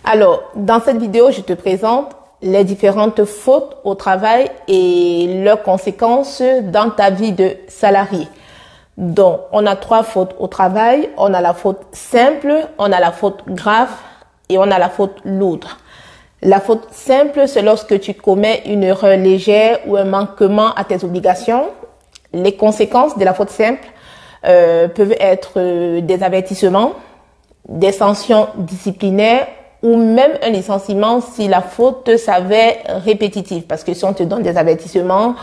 Alors, dans cette vidéo, je te présente les différentes fautes au travail et leurs conséquences dans ta vie de salarié. Donc, on a 3 fautes au travail. On a la faute simple, on a la faute grave et on a la faute lourde. La faute simple, c'est lorsque tu commets une erreur légère ou un manquement à tes obligations. Les conséquences de la faute simple peuvent être des avertissements, des sanctions disciplinaires ou même un licenciement si la faute s'avère répétitive. Parce que si on te donne des avertissements,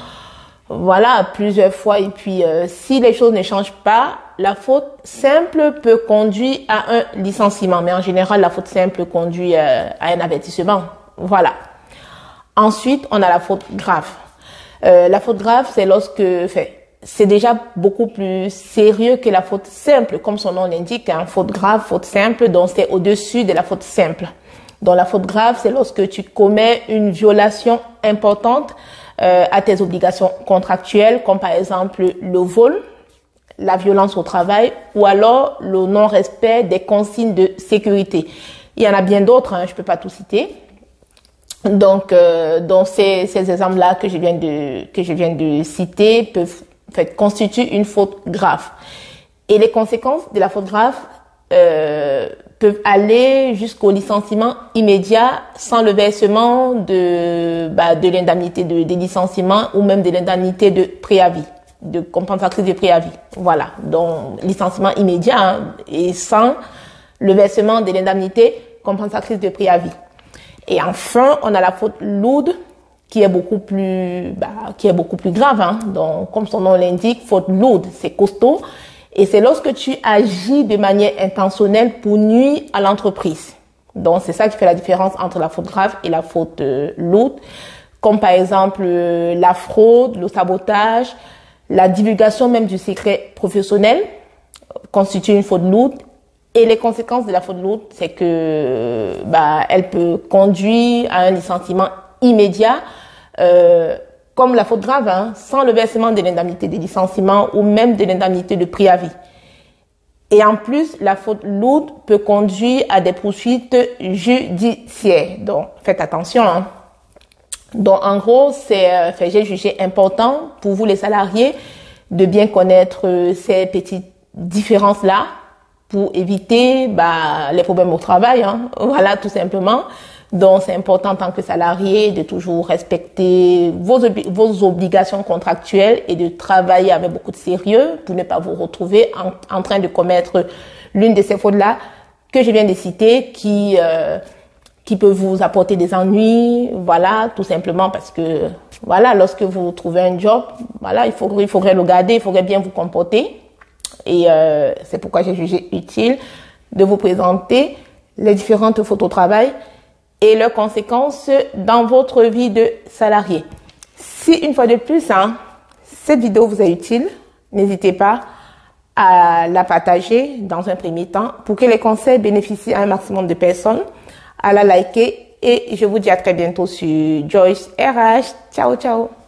voilà, plusieurs fois, et puis si les choses ne changent pas, la faute simple peut conduire à un licenciement. Mais en général, la faute simple conduit à un avertissement. Voilà. Ensuite, on a la faute grave. La faute grave, c'est c'est déjà beaucoup plus sérieux que la faute simple, comme son nom l'indique, hein, faute grave, faute simple, donc c'est au-dessus de la faute simple. Donc la faute grave, c'est lorsque tu commets une violation importante à tes obligations contractuelles, comme par exemple le vol, la violence au travail, ou alors le non-respect des consignes de sécurité. Il y en a bien d'autres, hein, je peux pas tout citer. Donc ces exemples-là que je viens de citer peuvent constituent une faute grave. Et les conséquences de la faute grave peuvent aller jusqu'au licenciement immédiat sans le versement de l'indemnité de licenciement ou même de l'indemnité de préavis, de compensatrice de préavis. Voilà, donc licenciement immédiat hein, et sans le versement de l'indemnité compensatrice de préavis. Et enfin, on a la faute lourde qui est beaucoup plus grave. Hein. Donc, comme son nom l'indique, faute lourde, c'est costaud. Et c'est lorsque tu agis de manière intentionnelle pour nuire à l'entreprise. Donc, c'est ça qui fait la différence entre la faute grave et la faute lourde. Comme par exemple, la fraude, le sabotage, la divulgation même du secret professionnel constitue une faute lourde. Et les conséquences de la faute lourde, c'est que, elle peut conduire à un licenciement immédiat, comme la faute grave, hein, sans le versement de l'indemnité de licenciement ou même de l'indemnité de préavis. Et en plus, la faute lourde peut conduire à des poursuites judiciaires. Donc, faites attention. Hein. Donc, en gros, j'ai jugé important pour vous les salariés de bien connaître ces petites différences-là pour éviter les problèmes au travail. Hein. Voilà, tout simplement. Donc, c'est important en tant que salarié de toujours respecter vos obligations contractuelles et de travailler avec beaucoup de sérieux pour ne pas vous retrouver en train de commettre l'une de ces fautes-là que je viens de citer qui peut vous apporter des ennuis. Voilà, tout simplement parce que, voilà, lorsque vous trouvez un job, voilà, il faudrait le garder, il faudrait bien vous comporter. Et c'est pourquoi j'ai jugé utile de vous présenter les différentes fautes au travail et leurs conséquences dans votre vie de salarié. Si une fois de plus, cette vidéo vous est utile, n'hésitez pas à la partager dans un premier temps pour que les conseils bénéficient à un maximum de personnes, à la liker et je vous dis à très bientôt sur Joyce RH. Ciao, ciao.